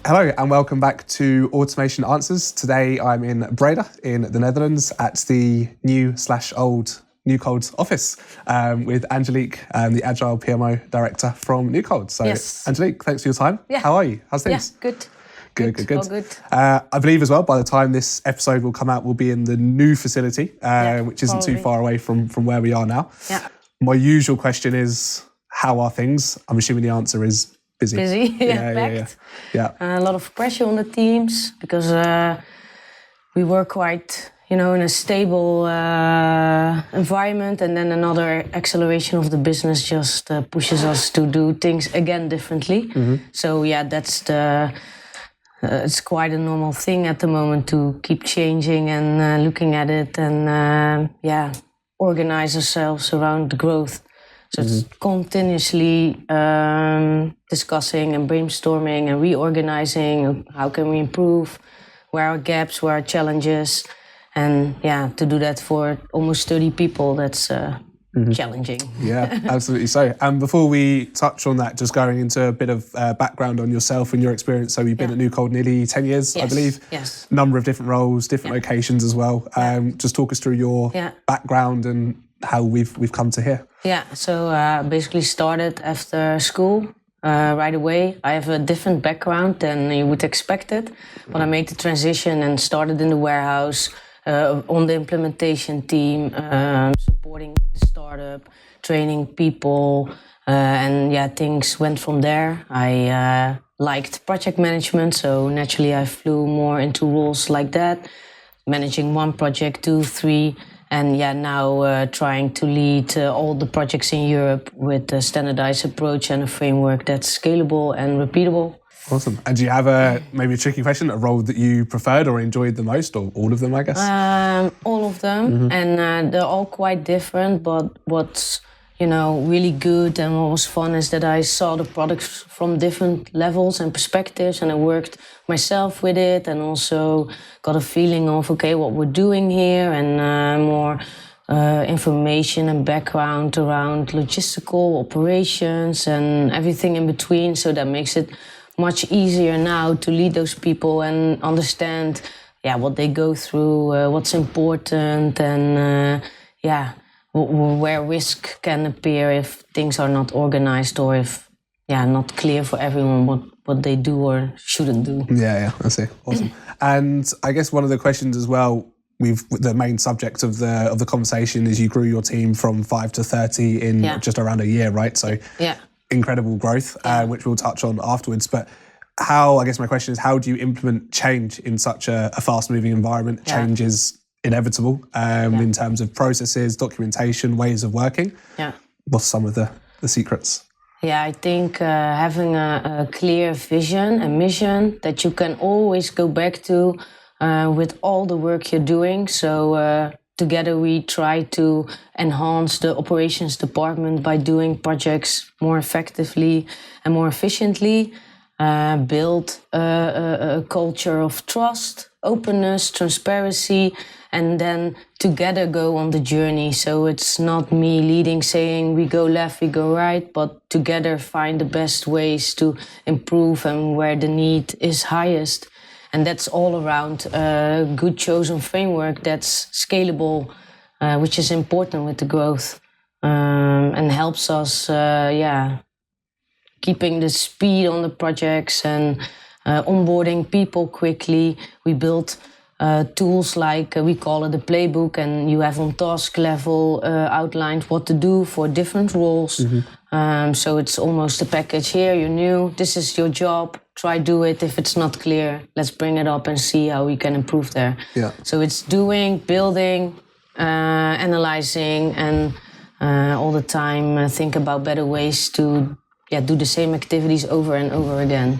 Hello and welcome back to Automation Answers. Today I'm in Breda in the Netherlands at the new/old Newcold office with Angelique, the Agile PMO Director from Newcold. So yes. Angelique, thanks for your time. Yeah. How are you? How's things? Yeah, good. Good. All good. I believe as well, by the time this episode will come out, we'll be in the new facility, which isn't probably too far away from where we are now. Yeah. My usual question is, how are things? I'm assuming the answer is busy. Packed. Yeah. A lot of pressure on the teams because we work quite, in a stable environment, and then another acceleration of the business just pushes us to do things again differently. Mm-hmm. So that's it's quite a normal thing at the moment to keep changing and looking at it and organize ourselves around the growth. So it's continuously discussing and brainstorming and reorganizing. How can we improve? Where are gaps? Where are challenges? And to do that for almost 30 people, that's challenging. Yeah, absolutely so. And before we touch on that, just going into a bit of background on yourself and your experience. So you've been at Newcold nearly 10 years, yes. I believe. Yes. Number of different roles, different locations as well. Just talk us through your background and how we've come to here. Yeah, so basically started after school right away. I have a different background than you would expect it, but I made the transition and started in the warehouse on the implementation team, supporting the startup, training people, and things went from there. I liked project management, so naturally I flew more into roles like that, managing one project, 2, 3, and now trying to lead all the projects in Europe with a standardized approach and a framework that's scalable and repeatable. Awesome. And do you have maybe a tricky question, a role that you preferred or enjoyed the most, or all of them, I guess? All of them, and they're all quite different, but what's really good and what was fun is that I saw the products from different levels and perspectives, and I worked myself with it and also got a feeling of, what we're doing here, and more information and background around logistical operations and everything in between. So that makes it much easier now to lead those people and understand what they go through, what's important, and where risk can appear if things are not organized or if not clear for everyone what they do or shouldn't do. Yeah, I see. Awesome. And I guess one of the questions as well, the main subject of the conversation is you grew your team from 5 to 30 in just around a year, right? So incredible growth, which we'll touch on afterwards. But my question is, how do you implement change in such a fast-moving environment? Change is inevitable in terms of processes, documentation, ways of working. Yeah. What's some of the secrets? Yeah, I think having a clear vision and mission that you can always go back to with all the work you're doing. So together we try to enhance the operations department by doing projects more effectively and more efficiently, build a culture of trust, openness, transparency, and then together go on the journey. So it's not me leading, saying we go left, we go right, but together find the best ways to improve and where the need is highest. And that's all around a good chosen framework that's scalable, which is important with the growth, and helps us, keeping the speed on the projects and onboarding people quickly. We built tools like, we call it the playbook, and you have on task level outlined what to do for different roles. So it's almost a package. Here, you're new, this is your job, try do it. If it's not clear, let's bring it up and see how we can improve there. Yeah. So it's doing, building, analyzing, and all the time think about better ways to do the same activities over and over again.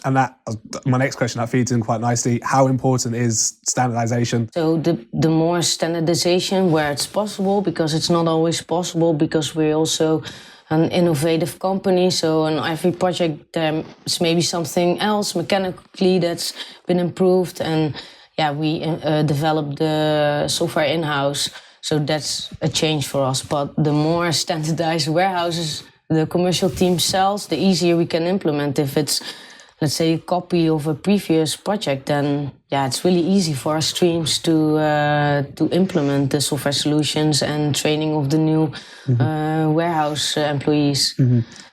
And that, my next question, that feeds in quite nicely. How important is standardization? So the more standardization where it's possible, because it's not always possible, because we're also an innovative company. So on every project there's maybe something else mechanically that's been improved. And we developed the software in-house. So that's a change for us. But the more standardized warehouses the commercial team sells, the easier we can implement. If it's let's say, a copy of a previous project, then it's really easy for our streams to implement the software solutions and training of the new warehouse employees.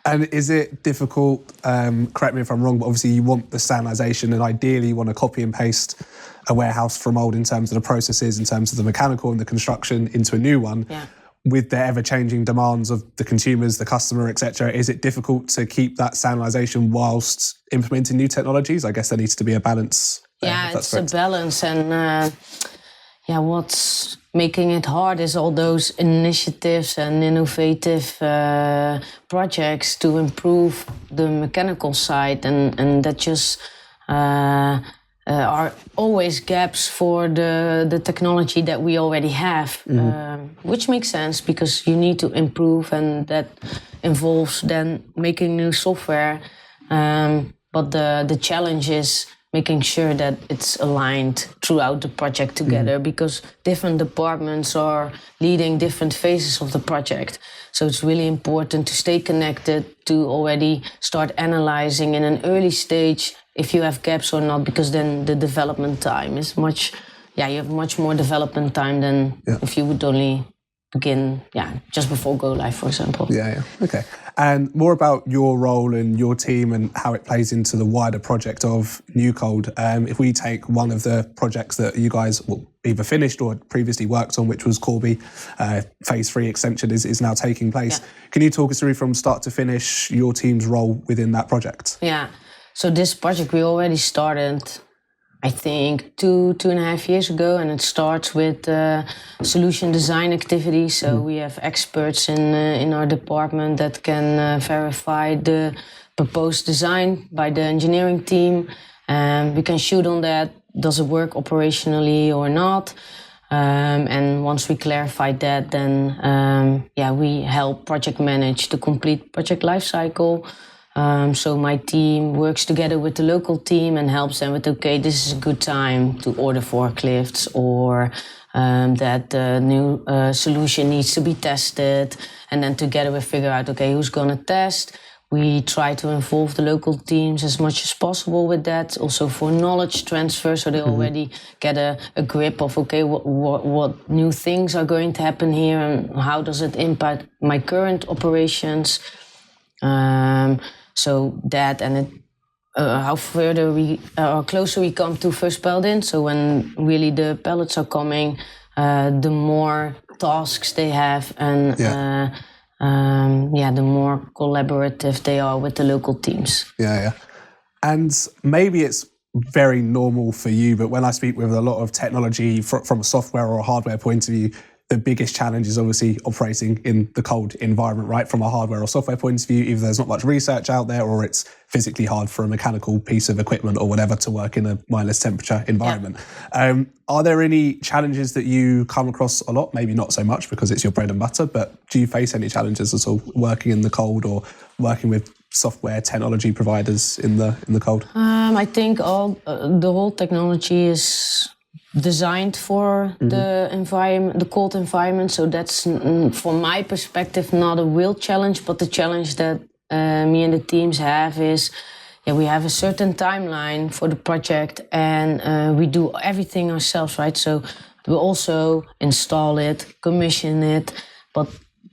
And is it difficult, correct me if I'm wrong, but obviously you want the standardization and ideally you want to copy and paste a warehouse from old in terms of the processes, in terms of the mechanical and the construction into a new one. Yeah. With the ever-changing demands of the consumers, the customer, etc., is it difficult to keep that standardization whilst implementing new technologies? I guess there needs to be a balance. It's correct. A balance, and what's making it hard is all those initiatives and innovative projects to improve the mechanical side, and that just are always gaps for the technology that we already have, which makes sense because you need to improve, and that involves then making new software. But the challenge is making sure that it's aligned throughout the project together, because different departments are leading different phases of the project. So it's really important to stay connected, to already start analyzing in an early stage if you have gaps or not, because then the development time is you have much more development time than if you would only begin, just before go live, for example. Okay. And more about your role and your team and how it plays into the wider project of Newcold. If we take one of the projects that you guys either finished or previously worked on, which was Corby, phase 3 extension is now taking place. Can you talk us through from start to finish your team's role within that project? Yeah. So this project we already started, I think, 2.5 years ago, and it starts with solution design activities. So we have experts in our department that can verify the proposed design by the engineering team, and we can shoot on that. Does it work operationally or not? And once we clarify that, then we help project manage the complete project lifecycle. So my team works together with the local team and helps them with, this is a good time to order forklifts, or that the new solution needs to be tested. And then together we figure out, who's going to test. We try to involve the local teams as much as possible with that, also for knowledge transfer, so they already get a grip of, what new things are going to happen here and how does it impact my current operations. So that, and how further or closer we come to first pallet in. So when really the pallets are coming, the more tasks they have, and the more collaborative they are with the local teams. And maybe it's very normal for you, but when I speak with a lot of technology from a software or a hardware point of view, the biggest challenge is obviously operating in the cold environment, right? From a hardware or software point of view, either there's not much research out there or it's physically hard for a mechanical piece of equipment or whatever to work in a minus temperature environment. Are there any challenges that you come across a lot? Maybe not so much because it's your bread and butter, but do you face any challenges at all working in the cold or working with software technology providers in the cold? I think the whole technology is designed for the environment, the cold environment. So that's, from my perspective, not a real challenge. But the challenge that me and the teams have is, we have a certain timeline for the project, and we do everything ourselves, right? So we also install it, commission it, but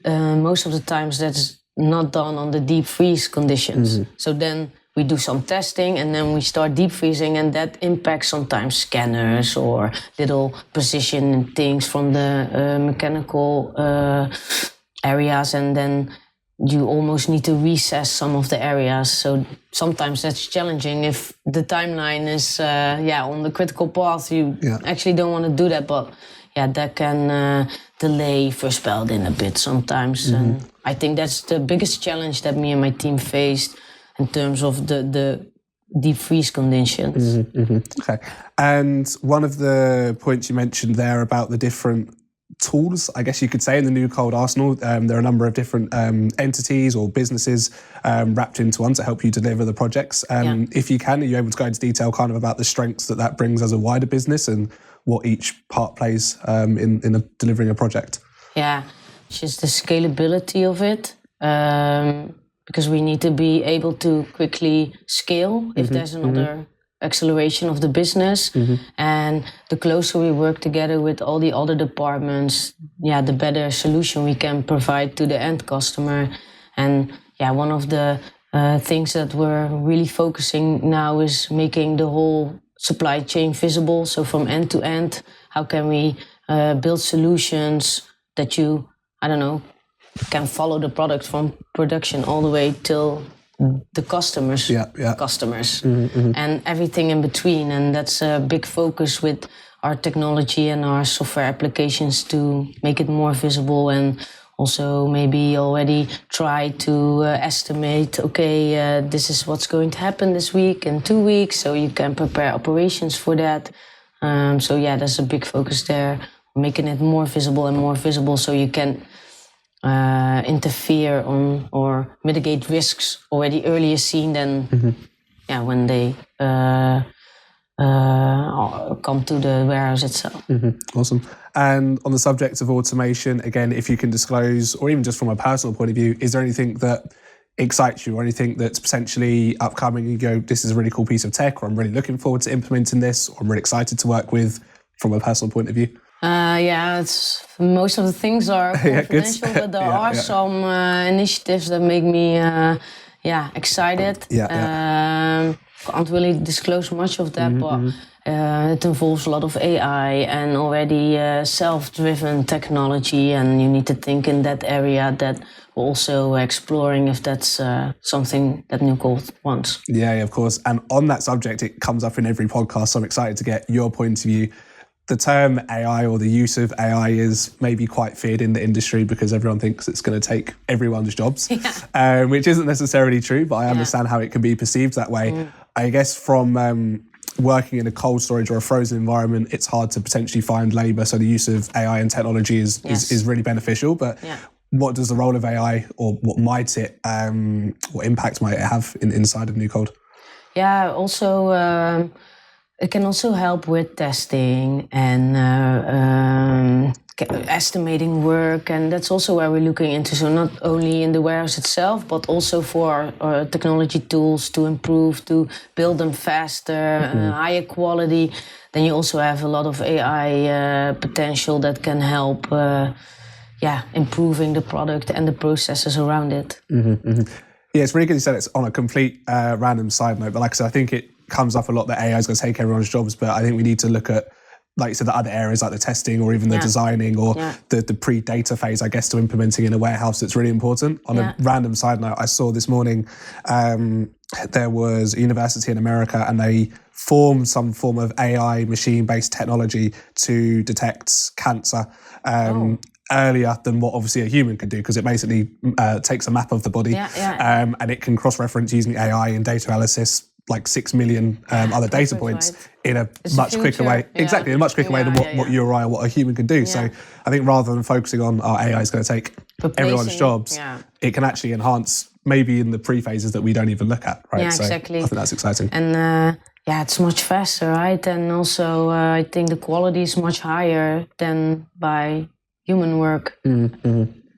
most of the times that's not done on the deep freeze conditions. So then we do some testing, and then we start deep freezing, and that impacts sometimes scanners or little precision things from the mechanical areas, and then you almost need to recess some of the areas. So sometimes that's challenging if the timeline is on the critical path. You actually don't want to do that, but that can delay first pallet in a bit sometimes. And I think that's the biggest challenge that me and my team faced in terms of the deep freeze conditions. Okay. And one of the points you mentioned there about the different tools, I guess you could say, in the Newcold arsenal, there are a number of different entities or businesses wrapped into one to help you deliver the projects. If you can, are you able to go into detail kind of about the strengths that brings as a wider business and what each part plays in delivering a project? Yeah, just the scalability of it. because we need to be able to quickly scale if there's another acceleration of the business. And the closer we work together with all the other departments, the better solution we can provide to the end customer. And one of the things that we're really focusing now is making the whole supply chain visible. So from end to end, how can we build solutions that you, can follow the product from production all the way till the customers, and everything in between. And that's a big focus with our technology and our software applications to make it more visible, and also maybe already try to estimate, this is what's going to happen this week and 2 weeks, so you can prepare operations for that. There's a big focus there, making it more visible so you can interfere on or mitigate risks already earlier seen than when they come to the warehouse itself. Awesome. And on the subject of automation, again, if you can disclose, or even just from a personal point of view, is there anything that excites you or anything that's potentially upcoming? You go, this is a really cool piece of tech, or I'm really looking forward to implementing this, or I'm really excited to work with from a personal point of view? It's most of the things are confidential, but there are some initiatives that make me excited. Can't really disclose much of that, but it involves a lot of AI and already self-driven technology, and you need to think in that area that we're also exploring if that's something that Newcold wants. Yeah, of course. And on that subject, it comes up in every podcast, so I'm excited to get your point of view. The term AI or the use of AI is maybe quite feared in the industry because everyone thinks it's going to take everyone's jobs, which isn't necessarily true, but I understand how it can be perceived that way. I guess from working in a cold storage or a frozen environment, it's hard to potentially find labour. So the use of AI and technology is really beneficial. But what does the role of AI, or what might it, what impact might it have inside of Newcold? It can also help with testing and estimating work, and that's also where we're looking into. So not only in the warehouse itself, but also for our technology tools to improve, to build them faster, higher quality. Then you also have a lot of AI potential that can help improving the product and the processes around it. Yeah, it's really good you said it's on a complete random side note, but like I said, I think it comes up a lot that AI is going to take everyone's jobs, but I think we need to look at, like you said, the other areas like the testing or even the designing or the pre-data phase, I guess, to implementing in a warehouse. That's really important. On a random side note, I saw this morning there was a university in America and they formed some form of AI machine-based technology to detect cancer earlier than what obviously a human can do, because it basically takes a map of the body and it can cross-reference using AI and data analysis like 6 million other data points in a much quicker way. Exactly, in a much quicker way than what you or I or what a human can do. So I think rather than focusing on AI is going to take everyone's jobs, it can actually enhance maybe in the pre-phases that we don't even look at, right? So exactly. I think that's exciting. And it's much faster, right? And also I think the quality is much higher than by human work.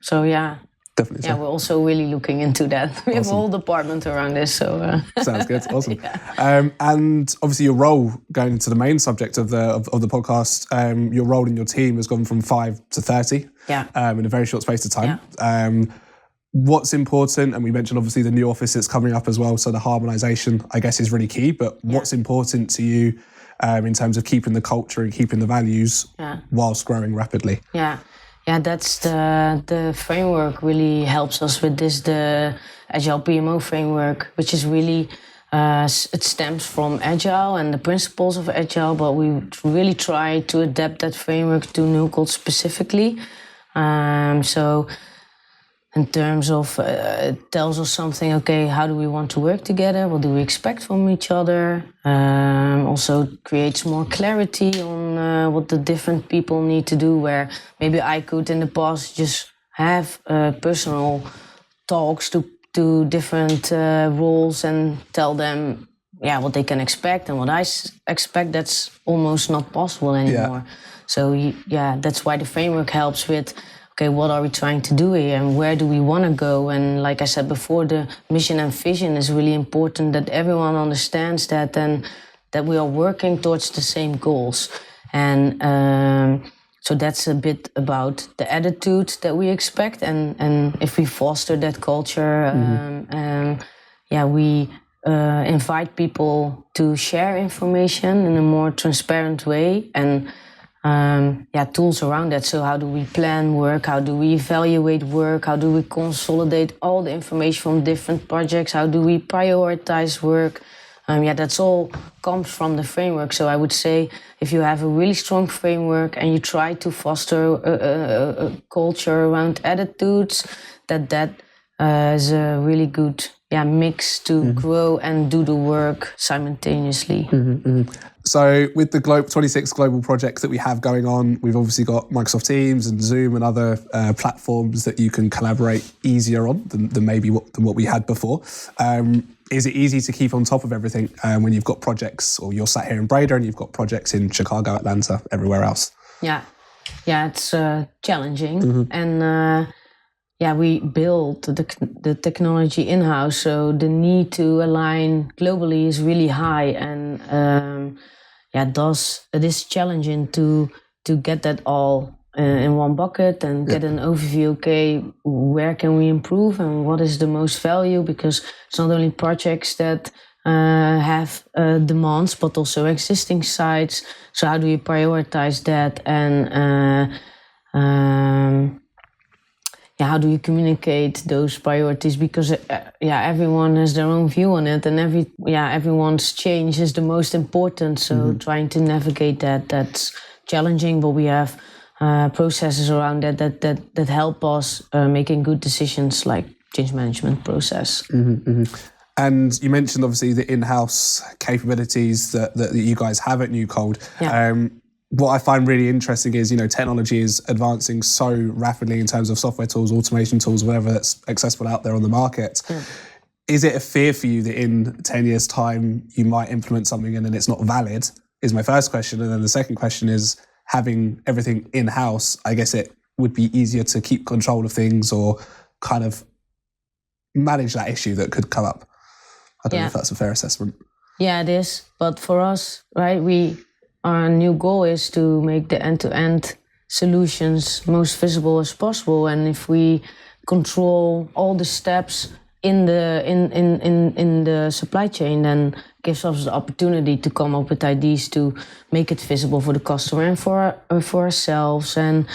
So definitely. We're also really looking into that. We have a whole department around this. So sounds good. Awesome. And obviously, your role, going into the main subject of the podcast, your role in your team has gone from 5 to 30 in a very short space of time. What's important, and we mentioned obviously the new office that's coming up as well. So the harmonisation, I guess, is really key. But what's important to you in terms of keeping the culture and keeping the values whilst growing rapidly? That's the framework really helps us with this, the Agile PMO framework, which is really, it stems from Agile and the principles of Agile, but we really try to adapt that framework to Newcold specifically. So in terms of, it tells us something, how do we want to work together? What do we expect from each other? Also creates more clarity on what the different people need to do, where maybe I could in the past just have personal talks to different roles and tell them what they can expect and what I expect. That's almost not possible anymore. So that's why the framework helps with, okay, what are we trying to do here and where do we want to go? And like I said before, the mission and vision is really important, that everyone understands that and that we are working towards the same goals. And so that's a bit about the attitude that we expect. And if we foster that culture, we invite people to share information in a more transparent way, and tools around that. So how do we plan work? How do we evaluate work? How do we consolidate all the information from different projects? How do we prioritize work? That's all comes from the framework. So I would say if you have a really strong framework and you try to foster a culture around attitudes, that is a really good mix to grow and do the work simultaneously. So with the 26 global projects that we have going on, we've obviously got Microsoft Teams and Zoom and other platforms that you can collaborate easier on than maybe what we had before. Is it easy to keep on top of everything when you've got projects, or you're sat here in Breda and you've got projects in Chicago, Atlanta, everywhere else? Yeah, it's challenging. And we build the technology in-house, so the need to align globally is really high. And it is challenging to get that all in one bucket and get an overview. Okay, where can we improve and what is the most value? Because it's not only projects that have demands, but also existing sites. So how do you prioritize that? And how do you communicate those priorities? Because everyone has their own view on it, and everyone's change is the most important. So trying to navigate that's challenging, but we have processes around that help us making good decisions, like change management process. And you mentioned obviously the in-house capabilities that you guys have at Newcold. What I find really interesting is, technology is advancing so rapidly in terms of software tools, automation tools, whatever that's accessible out there on the market. Is it a fear for you that in 10 years' time you might implement something and then it's not valid? Is my first question. And then the second question is, having everything in-house, I guess it would be easier to keep control of things or kind of manage that issue that could come up. I don't know if that's a fair assessment. Yeah, it is. But for us, right, our new goal is to make the end-to-end solutions most visible as possible. And if we control all the steps in the supply chain, then gives us the opportunity to come up with ideas to make it visible for the customer and for ourselves. And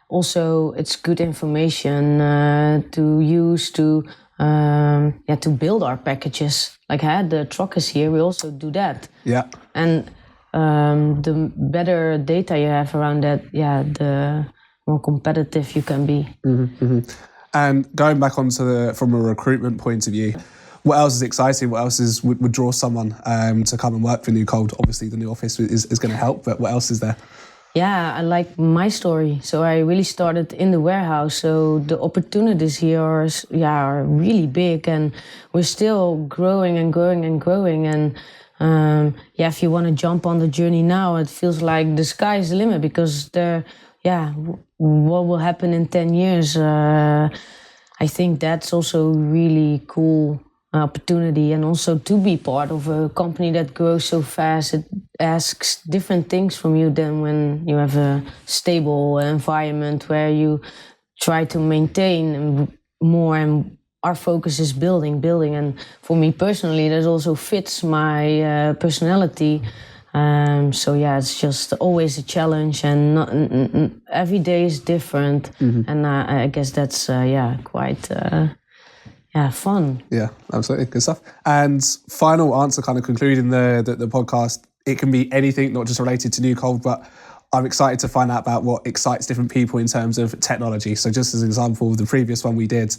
also it's good information to use to build our packages. Like the truck is here, we also do that. Yeah. And the better data you have around that, the more competitive you can be. And going back onto from a recruitment point of view, what else is exciting? What else would draw someone to come and work for Newcold? Obviously, the new office is going to help, but what else is there? Yeah, I like my story. So I really started in the warehouse. So the opportunities here are really big, and we're still growing and growing and growing. And if you want to jump on the journey now, it feels like the sky is the limit, because what will happen in 10 years? I think that's also really cool opportunity, and also to be part of a company that grows so fast. It asks different things from you than when you have a stable environment where you try to maintain more, and our focus is building. And for me personally, that also fits my personality. It's just always a challenge, and every day is different. And I guess that's quite fun. Yeah, absolutely. Good stuff. And final answer, kind of concluding the podcast, it can be anything, not just related to Newcold, but I'm excited to find out about what excites different people in terms of technology. So just as an example, the previous one we did,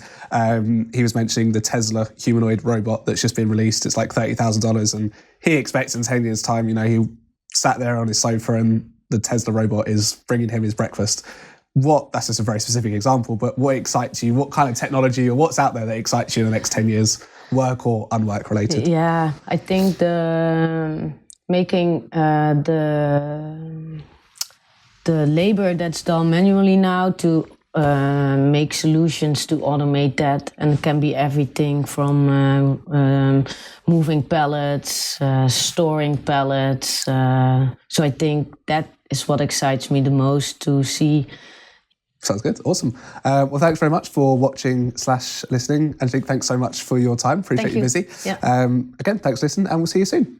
he was mentioning the Tesla humanoid robot that's just been released. It's like $30,000, and he expects in 10 years' time, he sat there on his sofa and the Tesla robot is bringing him his breakfast. That's just a very specific example, but what excites you? What kind of technology or what's out there that excites you in the next 10 years, work or unwork related? Yeah, I think making the labor that's done manually now to make solutions to automate that, and it can be everything from moving pallets, storing pallets. So I think that is what excites me the most to see. Sounds good. Awesome. Well, thanks very much for watching / listening. Angelique, thanks so much for your time. Appreciate you busy. Yeah. Again, thanks for listening, and we'll see you soon.